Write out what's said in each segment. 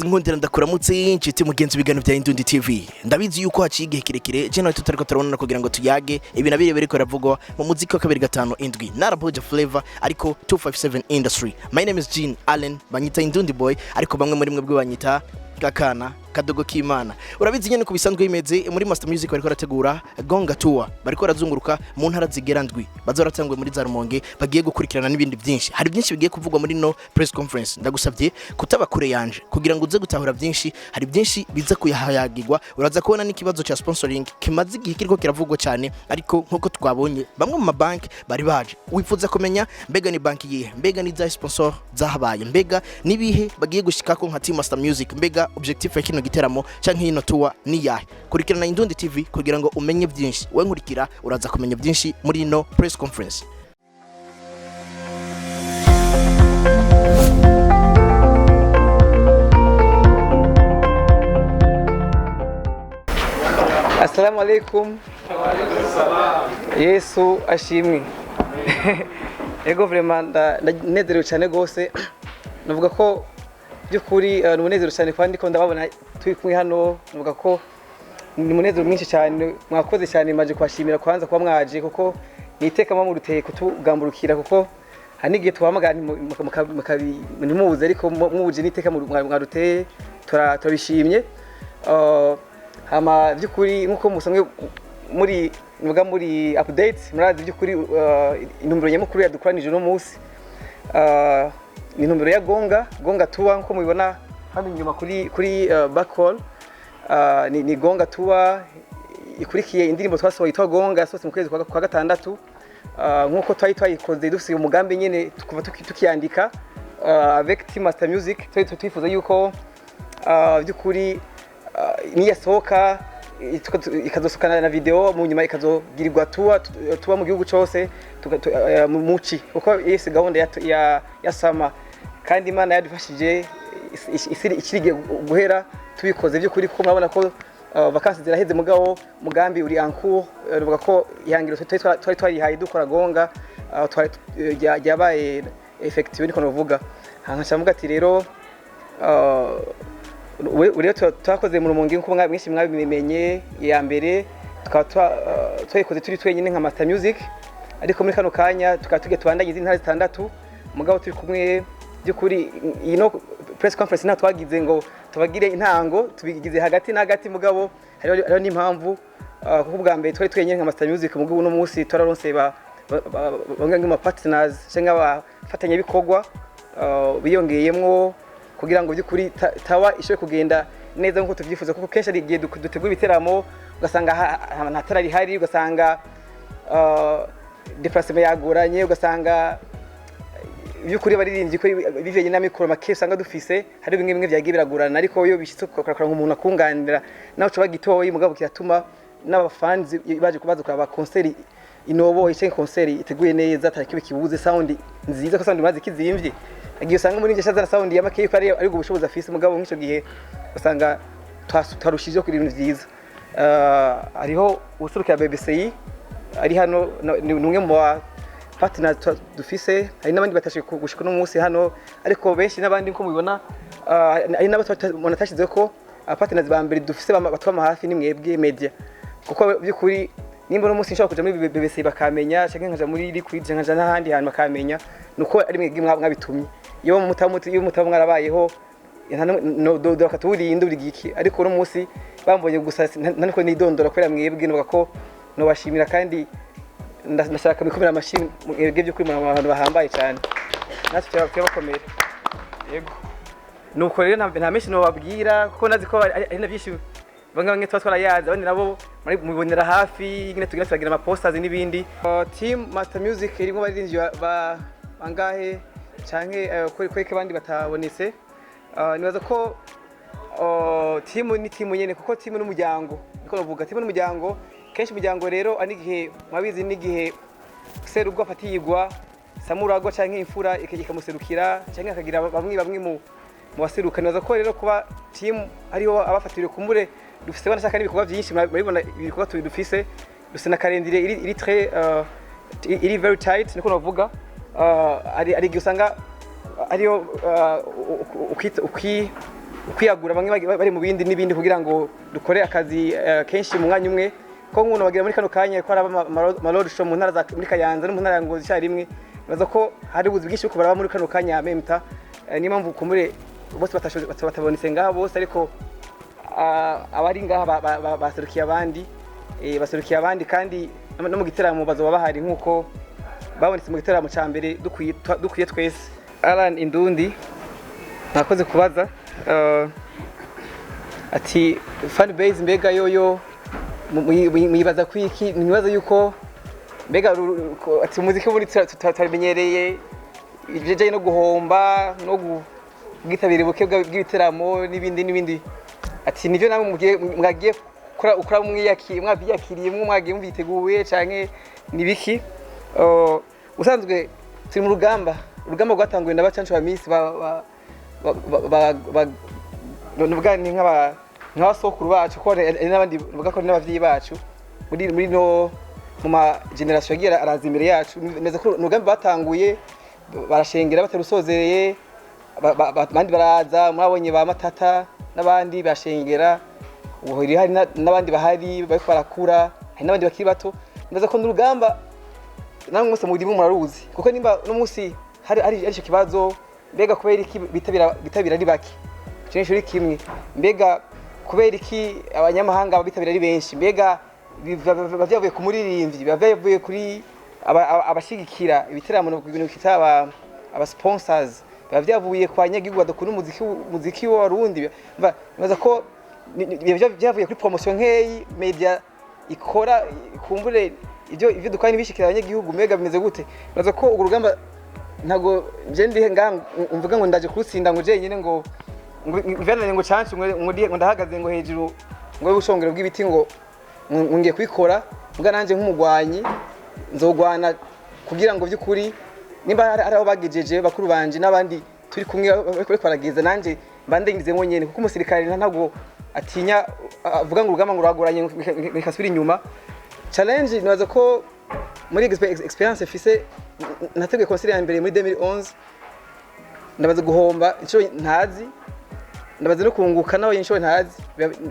Nkundira ndakuramutse inshuti mugenzi w'ibigano bya Indundi TV. Ndabizi yuko haciye igihe kirekire je nawe tutariko turabonana kugira ngo tuyage ibintu biri biravugwa mu muziki wa 257 naraboja flavor ariko 257 industry. My name is Jean Allen, banyita Indundi boy ariko bamwe muri mwe bwo banyita Gakana kadogo k'Imana. Urabizi nyene ko bisanzwe bimeze muri Master Music bariko rategura Gonga Tour, bariko razunguruka mu ntara zigera ndwi. Bazoratangwe muri za Rumonge, bagiye gukurikirana n'ibindi byinshi. Hari byinshi bigiye kuvugwa muri no press conference. Ndagusabye kutaba kure yanje kugira ngo uze gutahura byinshi. Hari byinshi biza kuyahayagirwa. Uraza kubona n'ikibazo cha sponsoring kimaze igihe kiriko kiravugwa cyane, ariko nkuko twabonye bamwe mu mabanki bari baje. Wifuza kumenya mbega ni banki yihe, mbega ni za sponsor zahabaye, mbega nibihe bagiye gushikako nka Team Master Music, mbega objective yakino giteramo canke ino tour ni yahe. Kurikirana Indundi TV kugira ngo umenye byinshi. We nkurikira uraza kumenya byinshi muri ino press conference. Assalamu alaikum. Yesu ashimwe. Ego vraiment ndanezerewe cyane gose. Navuga ko byukuri ni umunezero cyane kandi ko ndababona turi kumwe hano. Navuga ko ni umunezero mwinshi cyane, mwakoze cyane, maje kwashimira kwanza kuba mwaje kuko niteka muruteye kutugamburukira kuko hanigiye tuhamagara ntimubuze ariko muje niteka mwaruteye turabishimye. Hama byukuri nkuko musanzwe muri update murazi byukuri intumbero nyamukuru yadukoranije no munsi ni intumbero ya Gonga Tour nkuko mubibona hano inyuma kuri back hall. Ni Gonga Tour ikurikiye indirimbo twasohoye yitwa Gonga yasohotse mu kwezi kwa gatandatu. Nkuko twayikoze dufise umugambi nyene kuva tukiyandika avec Team Master Music twifuza yuko byukuri niyasohoka ikazosukana na video mu nyuma ikazogirirwa tuba mu gihugu cyose muci kuko yese gahunda ya sama kandi Imana yadufashije ikirige guhera tubikoze by'ukuri ko murabona ko vacances ziraheze mugabo mugambi uri ancours. Ruvuga ko ihangiro twari twarihaye dukora Gonga yabaye effective niko novuga. Hanka muga ati rero urero twakoze mu Rumonge nko mwinshi mwabimenye ya mbere twayikoze turi twenyine nka Master Music, ariko muri kano kanya tukatuge tubandanye intara zitandatu mugabo turi kumwe by'ukuri. Ino press conference nta twagize ngo tubagire intango, tubigize hagati na hagati mugabo hariho n'impamvu kuko bwa mbere twari twenyine nka Master Music mugabo no munsi turaronse bamwe mu partners cyangwa abafatanya bikorwa biyongeyemwo kugira ngo by'ukuri tawa ishoye kugenda neza nkuko tuvyifuza kuko kenshi ari igihe dutegura ibiteramo ugasanga ntatarari hari, ugasanga déplacement yagoranye, ugasanga by'ukuri baririmbye ko bivanye na mikoro make usanga dufise hari bimwe byagiye biragurana, ariko yo bishitse kokora nk'umuntu akunganira naho cyo bagitoye mugabo kiratuma n'abafans baje kubaza kuraba concert inobo icyo concert iteguye neza atari kibuze sound nziza ko sound maze kizimvye. Agiye usanga muri ngesha za sound ya make ko ari ubushobozi afise mugabo nk'icyo gihe usanga twarushije kuri ibintu byiza. Ariho usuruka BBCI ari hano ni umwe mu partners dufise, hari n'abandi batashe gushika no munsi hano, ariko benshi n'abandi nko mubibona ari nabo tunatashize ko partners ba mbere dufise batwama hafi ni mwebwe media kuko by'ukuri nimba no munsi nshaka kuja muri BBC bakamenya cyangwa nkaja muri liquid nkaja n'ahandi hantu bakamenya nuko ari mwebwe mwabitumye. Iyo mutamu mwarabayeho no do katuri buri giki, ariko no munsi bambonye gusa ntaniko nidondora kwera mwebwe nuko ko no bashimira kandi ndashaka bikomera amashini mwebwe byo kuri abantu bahambaye cyane natwe turabakomera. Yego nuko rero nta menshi no babwira kuko nazi ko ari na byinshi bamwe twarayaza abandi nabo mubonera hafi nyine tugira turagira ama posters n'ibindi. Team Master Music irimo baririmbyi bangahe canke kweke abandi batabonetse. Nibaza ko team ni team nyene kuko team n'umuryango niko bavuga. Team n'umuryango kenshi umuryango rero anigihe mwabizi n'igihe serubwo afatiyigwa samuragwa canke imfura ikamuserukira canke akagira bamwe mu baseruka. Nibaza ko rero kuba team ariho abafatiriwe kumbure dufise banashaka n'ibikorwa byinshi murabibona ibikorwa dufise dufise na calendrier iri très iri very tight niko navuga. Ari usanga ariyo kwiyagura bamwe bari mu bindi n'ibindi kugira ngo dukore akazi kenshi mu mwanya umwe ko nk'umuntu bagira muri kano kanya ko araba malord show mu ntara za muri Kayanza no mu ntara ngo icyarimwe baza ko hari ubuzi bwinshi ko baraba muri kano kanya memta ni mpamvu kumure bose batabonetse ngaha bose ariko abari ngaha baserukiye abandi kandi no mu giteramo bazoba bahari nkuko babonetse mu giteramo ca mbere dukwiye twese Alan Indundi nakoze kubaza ati fan base mbega yoyo muyibaza kwiki nibaza yuko mbega ati umuziki muri tutamenyereye jeje no guhomba no gugitabira buke bw'ibiteramo n'ibindi ati nivyo namwe mwagiye ukora mwiyakiriye mwagiye mubiteguye canke nibiki usanzwe turi mu rugamba rwatanguye n'abacancu ba Miss nuvuga ni nk'abasokuru bacu ko n'abandi nuvuga ko n'abavyi bacu muri no mu ma generation yagira araza imbere yacu neza ko urugamba batanguye barashengera batarusozereye abandi baraza murabonye ba Matata n'abandi bashengera ubuhiri hari n'abandi bahari bariko barakura hari n'abandi bakiri bato neza ko n'urugamba namwe mwese muri muraruzi kuko nimba no musi hari cyo kibazo mbega kubera iki bitabira ari baki cyinshi kimwe mbega kubera iki abanyamahanga bitabira ari benshi mbega bavyavuye ku muririmbyi bavyavuye kuri abashigikira ibiteramo no ibintu kitaba aba sponsors bavyavuye kwa nyagihugu badakuna umuziki w'abarundi baza ko byavuye kuri promotion nkeyi media ikora kumbure ivyo dukora nibishikira abanyagihugu mbega bimeze gute baza ko urugamba ntago je ndi mvuga ngo ndaje kurutsinda ngo je nyine ngo ngivana ngo chance ngo ndahagaze ngo hejuru ngo ubushongero bw'ibiti ngo ngiye kwikora mbwa nanje nk'umugwanyi nzogwana kugira ngo byukuri nimba ari aho bagejeje bakuru banje n'abandi turi kumwe bariko barageza nanje mbandengizemo nyene kuko umusirikare ntago atinya avuga ngo urugamba ngo rwagoranye nkasubira inyuma challenge nibaza ko muri experience ifise nateguye concert ya mbere muri 2011 ndabaza guhomba inshuro ntazi ndabaza no kunguka nawe inshuro ntazi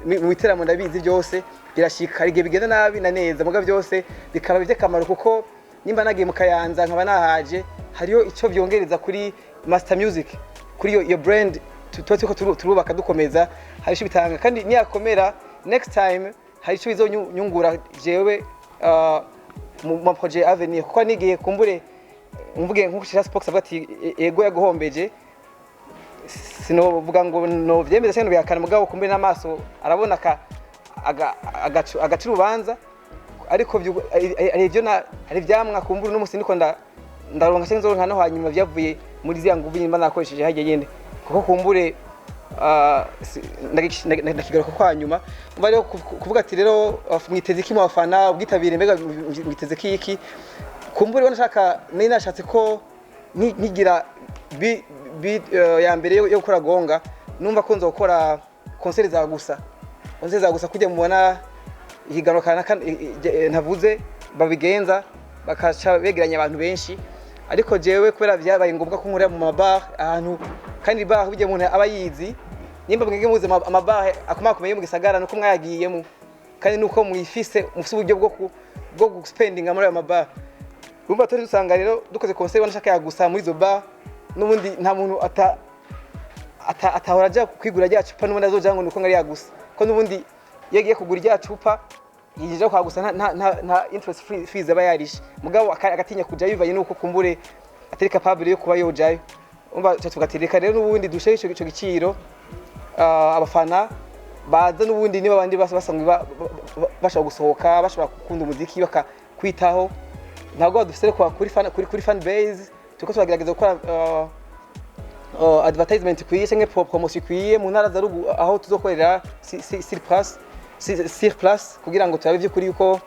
mu biteramo ndabizi byose birashika hari bigenda nabi na neza muga byose bikaba by'akamaro kuko nimba nagiye mu Kayanza nkaba nahaje hariyo ico byongereza kuri master music kuri iyo brand tuko turubaka dukomeza hari cyo bitanga kandi niyakomera next time hari cyo bizonyungura jewe mu projet avenir kuko nigiye kumbure mvuge nko kushira spox abati ego yaguhombeje sinovuga ngo no vyemeza cyane byakana mugabo kumbure n'amaso arabona agacurubanza ariko ari byo ari vyamwa kumbure no musi niko ndaronka senzo nka no hanyuma byavuye muri zya nguvu nyimba nakoresheje haje yende kuko kumbure ndakigaruka kwa nyuma umva rero kuvuga ati rero mwiteze iki mu bafana ubwitabire mbega mwiteze iki kumbure wanashaka nashatse ko nkigira ya mbere yo gukora gonga numva ko nzokora concert za gusa kujya mubona ihiganwa ntavuze babigenza bakaca begeranya abantu benshi ariko jewe kubera byabaye ngombwa ko nkurira mu mabar ahantu kandi bar bijye umuntu aba yizi nimba mwege muze amabar akumakomeye mu gisagara nuko mwayagiyemo kandi nuko mwifise mufise uburyo bwo spending muri ayo mabar urumva turi dusanga rero dukoze concert wanashaka yagusa muri zo bar nubundi nta muntu atahora aja kwigura rya cupa n'ubundi azoja ngo nuko ngari yagusa ko nubundi yagiye kugura rya cupa yigije kwa gusa nta interest fees aba yarishe mugabo agatinya kuja bivaye nuko kumbure atari capable yo kuba yojayo umva tugatereka rero nubundi dushe ico giciro abafana baza nubundi niba bandi basangwe bashaka gusohoka bashobora gukunda umuziki bakakwitaho ntabwo dufise kuri fan base tuko turagerageza gukora advertisement kwiye cyangwa promotion kwiye mu ntara za rugu aho tuzokorera sur place kugira ngo turabe by'ukuri yuko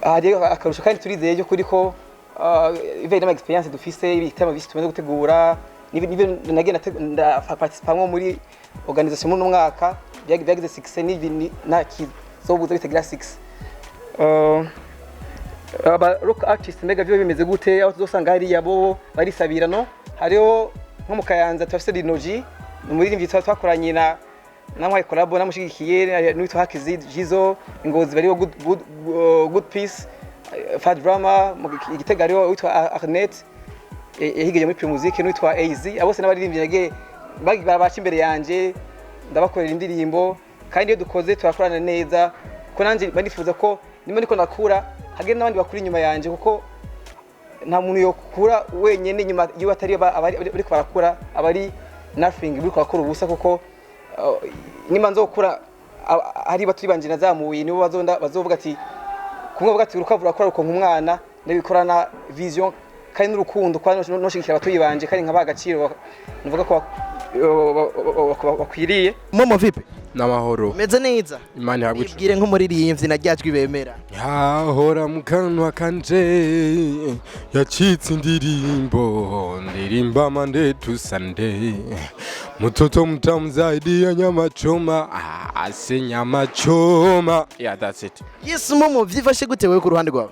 hari akarusho kandi turizeye by'ukuri ko iveye experience dufise ibitama bisi tumaze gutegura nibyo nagenda participamo muri organisation mu mwaka byagize 6 n'ibi nakizobuza bitagira 6 aba rock artist mbega byo bimeze gute aho tuzosanga hari yabo barisabira no hariho nko mu Kayanza turafise Rinoji umuririmbyi twakoranye na namwe collabo namushigikiye n'uwitwa Hakizi Jizo Ngozi bariho good peace Fat Drama Igitega ariho witwa Arnet yahigeje muri Primusic n'uwitwa AZ abose n'abaririmbyi yage babaca imbere yanje ndabakorera indirimbo kandi iyo dukoze turakorana neza ko nanje banifuza ko nimba niko nakura hagere n'abandi bakuri inyuma yanje kuko nta muntu yokura wenyene inyuma iyo batari bariko barakura abari nothing biriko bakora ubusa kuko nimba nzokura ari baturi banje nazamuye nibo bazovuga ati kumwe bavuga ati urukavu rakora uko nk'umwana ndabikorana vision kandi n'urukundo kwa noshigikira abatuyi banje kandi nkaba agaciro nuvuga ko bakwiriye momo vipi n'amahoro meze neza imana yagwica ibwire nk'umuririmbyi naryajwe bemera yahora mu kanwa kanje yacitse indirimbo ndirimba Monday to Sunday mtoto mtamu zaidi ya nyama choma ase nyama choma yeah that's it yes momo vyifashe gute wewe ku ruhande rwawe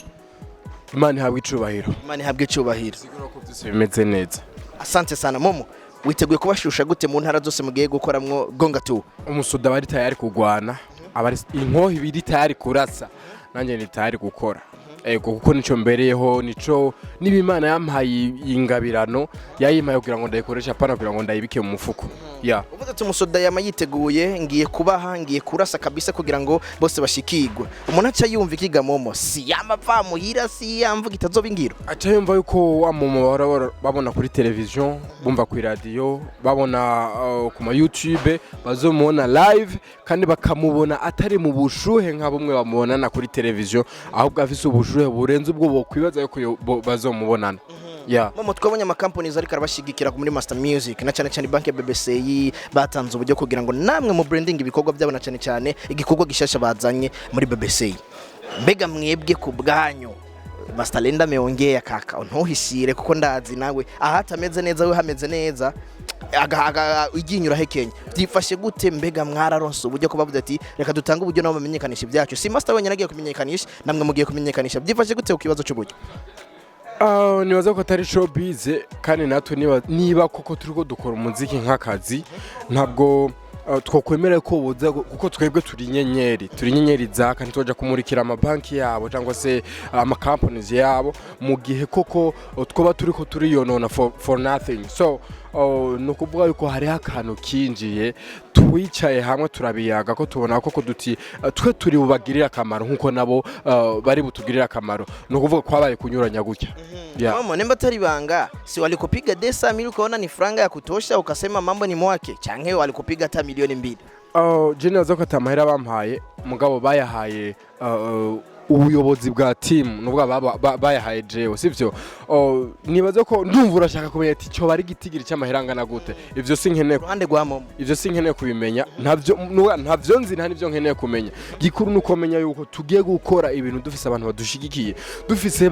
imana ihabwe icubahiro imana ihabwe icubahiro sigura ko byose bimeze neza asante sana momo witeguye kubashusha gute mu ntara zose mugiye gukoramwo gonga tu umusoda bari tayari kugwana abari inkohi biri tayari kurasa nanje ni tayari gukora ego kuko nico mbereyeho nico nibimana yampaye ingabirano yayimpaye kugira ngo ndayikoresha pana kugira ngo ndayibike mu mufuko ya uvuze ati umusoda yama yiteguye ngiye kubaha ngiye kurasa kabisa kugira ngo bose bashikigwe umuntu aca yumva ikiga momo si yamapfa muhira si yamvuga itazoba ingiro aca yumva yuko wa momo babona kuri television bumva ku radio babona ku ma YouTube bazomubona live kandi bakamubona atari mu bushuhe nka bumwe bamubonana kuri television ahubwo afise ubushuhe burenze ubwo bokwibaza yuko bazomubonana yeah momo twabonye ama companies ariko arabashigikira muri Master Music na cyane banki ya BBCI batanze uburyo kugira ngo namwe mu branding ibikorwa byabo na cyane igikorwa gishasha bazanye muri BBCI mbega mwebwe ku bwanyu Masterland ameongea kaka ntuhishire kuko ndazi nawe ahatameze neza we hameze neza iginyura hekenya byifashe gute mbega mwararonse uburyo ko bavuze ati reka dutanga uburyo nabo bamenyekanisha ibyacu si Master wenyine agiye kumenyekanisha namwe mugiye kumenyekanisha byifashe gute ukibazo cy'uburyo nibaza ko atari showbiz kandi natwe niba koko turiko dukora umuziki nk'akazi ntabwo twokwemera ko buza kuko twebwe turi inyenyeri zaka ntitoja kumurikira amabanki yabo cyangwa se ama companies yabo mu gihe koko twoba turiko turiyonona for nothing so nukuvuga yuko hari akantu kinjiye twicaye hamwe turabiyaga ko tubona koko duti twe turi bubagirira akamaro nkuko nabo bari butugirira akamaro nukuvuga ko habaye kunyuranya gutya mama nemba tari banga si walikupiga desa mili ukaona ni franga ya kutosha ukasema mambo ni mwake canke walikupiga hata milioni 2 je nazo ko atamahera bampaye mugabo bayahaye ubuyobozi bwa team nubwo bayahaye jewe sivyo nibaza ko ndumva urashaka kumenya ati cyo bari gitigiri cy'amahirangana gute ivyo sinkeneye ruhande gwa momo ivyo sinkeneye kubimenya ntavyo nzi nta nivyo nkeneye kumenya gikuru nuko menya yuko tugiye gukora ibintu dufise abantu badushigikiye dufise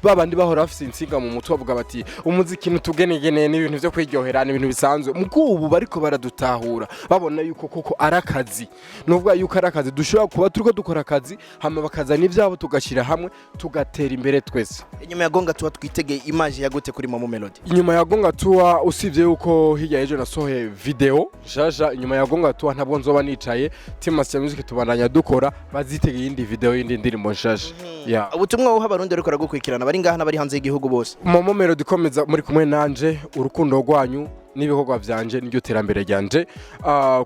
babandi bahora bafise insinga mu mutwe bavuga bati umuziki ntugenegene n'ibintu byo kwiryoherana ibintu bisanzwe mukubu bariko baradutahura babona yuko koko arakazi nubwo yuko arakazi dushobora kuba turiko dukora akazi hama bakazana ivyabo tugashira hamwe tugatera imbere twese inyuma ya gonga tuwa twitegeye image ya gute kuri Momo Melody inyuma ya gonga tuwa usivye yuko hirya ejo nasohoye video jaja inyuma ya gonga tuwa ntabwo nzoba nicaye team Master Music tubandanya dukora bazitegeye indi video yindi ndirimbo nshasha yeah ubutumwa uha abarundi ariko aragukurikirana bari ngaha nabari hanze y'igihugu bose Momo Melody komeza muri kumwe nanje urukundo rwanyu n'ibikorwa byanje n'iryo terambere ryanje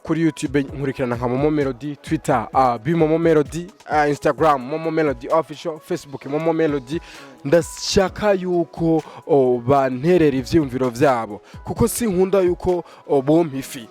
kuri YouTube nkurikirana nka Momo Melody Twitter Momo Melody Instagram Momo Melody official Facebook Momo Melody ndashaka yuko banterera ivyumviro vyabo kuko sinkunda yuko bompa ifi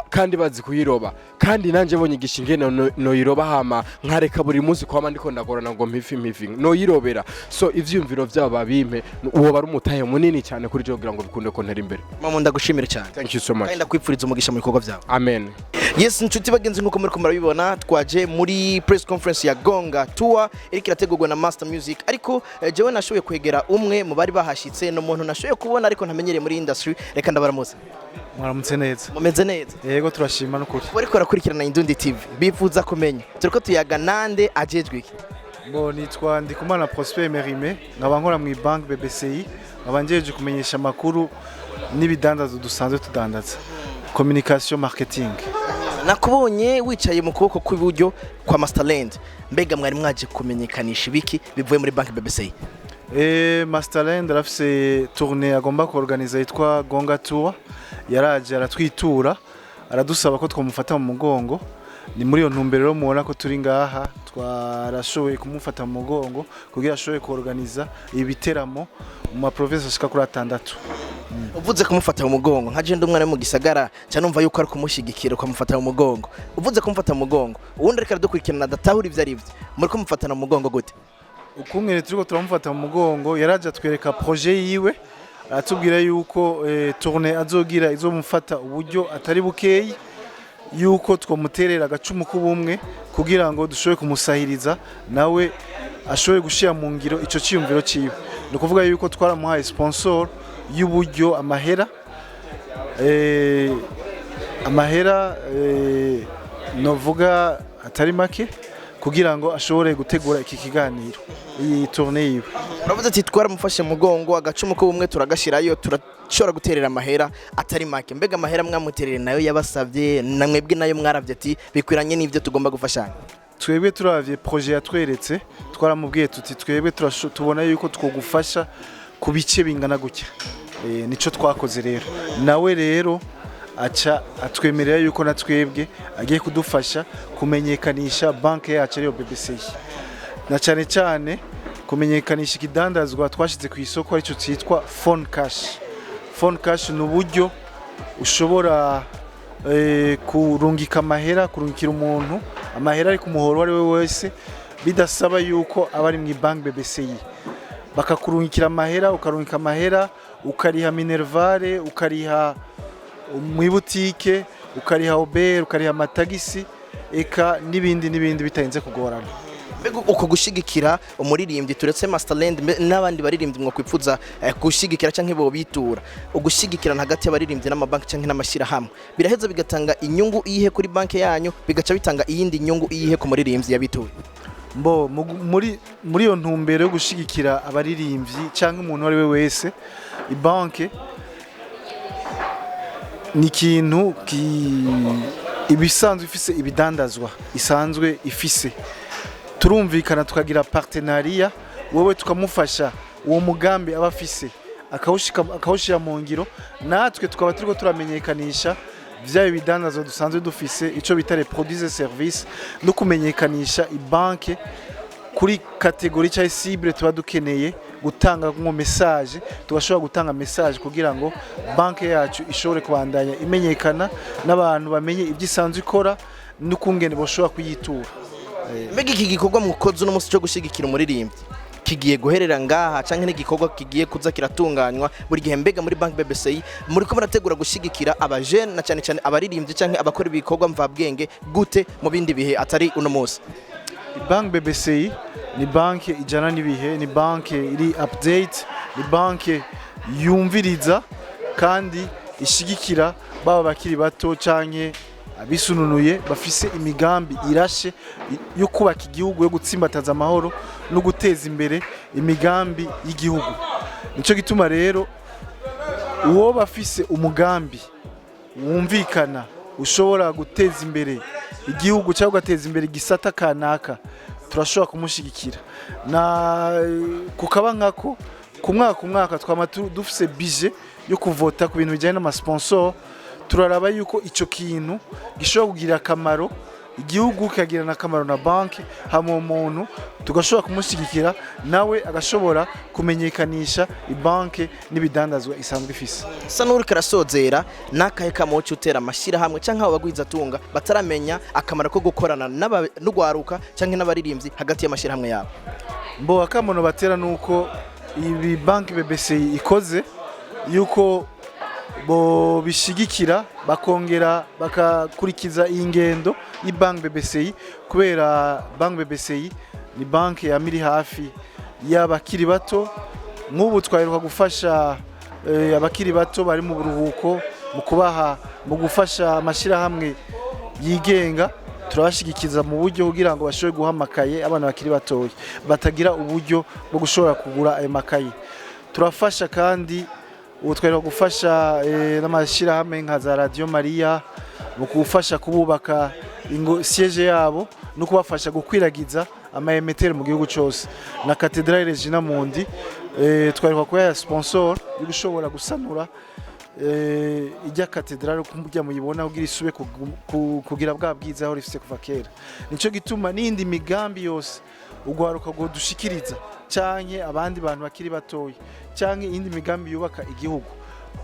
kandi bazi kuyiroba kandi nanje bonye gishingene no yiroba hama nkareka buri munsi kwa mandiko ndagorana ngo mpifi no yirobera so ivyumviro vyabo babimpe uwo bari umutahe munini cyane kuri cyo kugira ngo bikunde ko ntera imbere mama ndagushimira cyane thank you so much kandi kwipfuriza umugisha mu bikorwa vyawe amen yes inshuti bagenzi nkuko muri kumurabibona twaje muri press conference ya Gonga Tour iriko irategurwa na Master Music ariko jewe nashoboye kwegera umwe mu bari bahashitse no muntu nashoboye kubona ariko ntamenyereye muri industry reka ndabaramuze mwaramutse neza mumeze neza yego turashima n'ukuri bariko barakurikirana Indundi TV bifuza kumenya turiko tuyaga nande ajejwe iki bo nitwa Ndikumana Prosper Merime nkaba nkora mu banki BBCI nkaba njeje kumenyesha makuru n'ibidandazo dusanzwe tudandaza, communication marketing. nakubonye wicaye mu kuboko kw'iburyo kwa Masterland, mbega mwari mwaje kumenyekanisha ibiki bivuye muri banki BBCI? Masterland arafise tournée agomba kuorganiza yitwa Gonga Tour, yaraje aratwitura aradusaba ko twamufata mu mugongo. Ni muri iyo ntumbero rero mubona ko turi ngaha, twarashoboye kumufata mu mugongo kugira ashoboye kuorganiza ibiteramo mu province ashika kuri 6. Uvuze kumufata mu mugongo nka je ndumwana mu gisagara cyane numva yuko ari kumushigikira ukamufata mu mugongo. Uvuze kumufata mu mugongo ubundi reka dukurikirana datahura ivyo ari byo muri kumufatana mu mugongo gute? Ukungene turiko turamufata mu mugongo yaraje atwereka projet yiwe, aratubwira yuko tournée azogira izomufata uburyo atari bukeyi, yuko twomuterera agacumu k'ubumwe kugira ngo dushobore kumusahiriza nawe ashobore gushira mu ngiro ico ciyumviro ciwe. No kuvuga yuko twaramuhaye sponsor y'uburyo amahera novuga atari make kugira ngo ashobore gutegura iki kiganiro, iyi tournée yiwe. Uravuze ati twaramufashe mugongo agacumu k'ubumwe turagashirayo turashobora guterera amahera atari make, mbega amahera mwamuterere nayo yabasavye namwebwe nayo mwaravye ati bikwiranye n'ivyo tugomba gufashanya? Twebwe turavye projet yatweretse, twaramubwiye tuti twebwe tubona yuko twogufasha ku bice bingana gutya. Nico twakoze rero, nawe rero aca atwemerera yuko natwebwe agiye kudufasha kumenyekanisha banki yacu ariyo BBCI, na cyane cyane kumenyekanisha ikidandazwa twashize ku isoko aricyo cyitwa phone cash. Phone cash ni uburyo ushobora kurungika amahera, kurungikira umuntu amahera ari ku muhoro ari we wese bidasaba yuko abari mu banki BBCI, bakakurungikira amahera, ukarungika amahera, ukariha minervare, ukariha mu butike, ukariha obere, ukariha amatagisi, eka n'ibindi bitayenze kugorana. Mbega uko gushigikira umuririmbyi turetse Masterland n'abandi baririmbyi mwo kwipfuza gushigikira canke bo bitura, ugushigikira hagati y'abaririmbyi n'amabanki canke n'amashira hamwe biraheza bigatanga inyungu iyihe kuri banki yanyu, bigaca bitanga iyindi nyungu iyihe ku muririmbyi yabituye? Mbo muri iyo ntumbero yo gushigikira abaririmbyi canke umuntu ari we wese, ibanki ni ikintu ibisanzwe ifise ibidandazwa isanzwe ifise, turumvikana tukagira partenariat, wowe tukamufasha uwo mugambi aba afise akawushira mu ngiro, natwe tukaba turiko turamenyekanisha vya ibidandazwa dusanzwe dufise, ico bita les produits et services, no kumenyekanisha ibanki kuri kategori cya cible tuba dukeneye gutanga nko message, tugashobora gutanga message kugira ngo banki yacu ishobore kubandanya imenyekana n'abantu bamenye ibyisanzwe ikora n'ukungene boshobora kuyitura. Mbega iki gikorwa mukoze no musi cyo gushigikira umuririmbyi kigiye guherera ngaha canke n'igikorwa kigiye kuza kiratunganywa buri gihe? Mbega muri banki BBCI muri ko murategura gushigikira abajene na cyane cyane abaririmbyi canke abakora ibikorwa mvabwenge gute mu bindi bihe atari uno musi? Banki BBCI ni banki ijana n'ibihe, ni banki iri update, ni banki yumviriza kandi ishigikira baba bakiri bato canke abisununuye bafise imigambi irashe yo kubaka igihugu, yo gutsimbataza amahoro no guteza imbere imigambi y'igihugu. Nico gituma rero uwo bafise umugambi wumvikana ushobora guteza imbere igihugu cyangwa gateza imbere gisata kanaka, turashobora kumushigikira. Na kukaba nkako ku mwaka twama dufise budget yo kuvota ku bintu bijyanye n'amasponsor, turaraba yuko ico kintu gishobora kugira akamaro igihugu, kagira nakamaro na banki, hamwe umuntu tugashobora kumushigikira nawe agashobora kumenyekanisha ibanki n'ibidandazwa isanzwe ifise. Sanuri karasozera nakahe kamocho utera amashira hamwe canke abo bagwiza tunga bataramenya akamaro ko gukorana n'ugwaruka canke n'abaririmbyi hagati y'amashira hamwe yabo? Mbo akamono batera nuko ibi banki BBCI ikoze yuko bo bishigikira bakongera bakakurikiza ingendo y'Banki BBCI, kubera Banki BBCI ni banki yamiri hafi y'abakiri bato. Nk'ubu twaheruka gufasha abakiri bato bari mu buruhuko mu gufasha amashira hamwe yigenga, turabashigikiza mu buryo kugira ngo bashobore guhamakaye abana bakiri batoye batagira uburyo bwo gushobora kugura ayo makaye. Turafasha kandi ubu twari gufasha n'amashyirahamwe nka za Radio Maria mu gufasha kububaka siège yabo no kubafasha gukwiragiza amayemeteri mu gihugu cyose na Cathedrale Regina Mundi twari kuba sponsor yo gushobora gusanura ijya Cathedrale kumujya muyibona kugira isube kugira bwa bwiza aho rifise kuva kera nico gituma n'indi migambi yose ugwaruka go dushikiriza canke abandi bantu bakiri batoyi canke indi migambi yubaka igihugu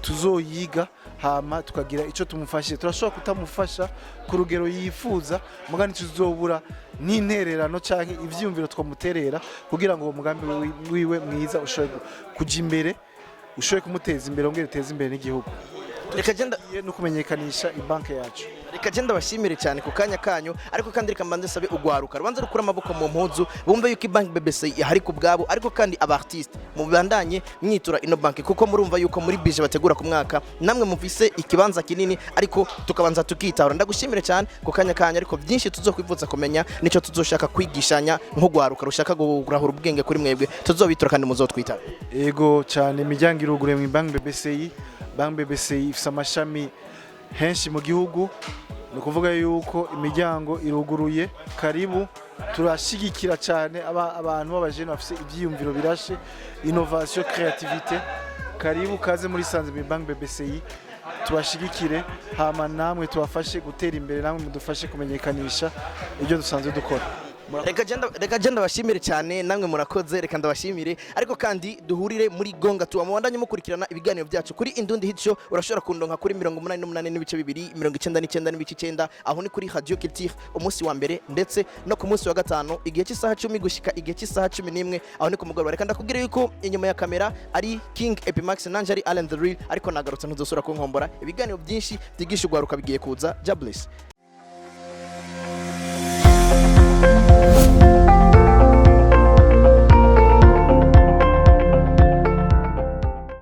tuzoyiga hama tukagira ico tumufashije turashobora kutamufasha ku rugero yifuza mugani tuzobura n'intererano canke ivyumviro twamuterera kugira ngo uwo mugambi wiwe mwiza ushobore kuja imbere ushobore kumuteza imbere ongera uteze imbere n'igihugu reka genda no kumenyekanisha ibanki yacu reka genda bashimire cyane ku kanya kanyu ariko kandi reka mbanze sabe ugwaruka rubanze rukura amaboko mu mpuzu bumve yuko banki BBCI hari ku bwabo ariko kandi aba artiste mu bandanye mwitura ino banki kuko murumva yuko muri bije bategura ku mwaka namwe mufise ikibanza kinini ariko tukabanza tukitahura ndagushimire cyane ku kanya kanyu ariko byinshi tuzokwivuza kumenya nico tuzoshaka kwigishanya nk'ugwaruka rushaka gurahura ubwenge kuri mwebwe tuzobitura kandi muzotwitaba ego cyane imiryango irugure mu banki BBCI banki BBCI ifise amashami henshi mu gihugu no kuvuga yuko imiryango iruguruye karibu turashigikira cyane abantu b'abajene bafise ibyiyumviro birashe innovation creativité karibu kaze muri sanze mu banki BBCI tubashigikire hama namwe tubafashe gutera imbere namwe mudufashe kumenyekanisha ibyo dusanzwe dukora reka genda bashimire cyane namwe murakoze reka ndabashimire ariko kandi duhurire muri gonga tu amubandanye mukurikirana ibiganiro byacu kuri Indundi Hit Show urashobora kundonka kuri 88 n'ibice 2 99 n'ibice 9 aho ni kuri Radio Culture umunsi wa mbere ndetse no ku munsi wa gatano igihe cy'isaha 10 gushika igihe cy'isaha 11 aho ni ku mugoroba reka ndakubwira yuko inyuma ya kamera ari King Epimax Nanjari Allen the Real ariko nagarutse ntuzosura ku nkombora ibiganiro byinshi byigisha ugwaruka bigiye kuza Jobless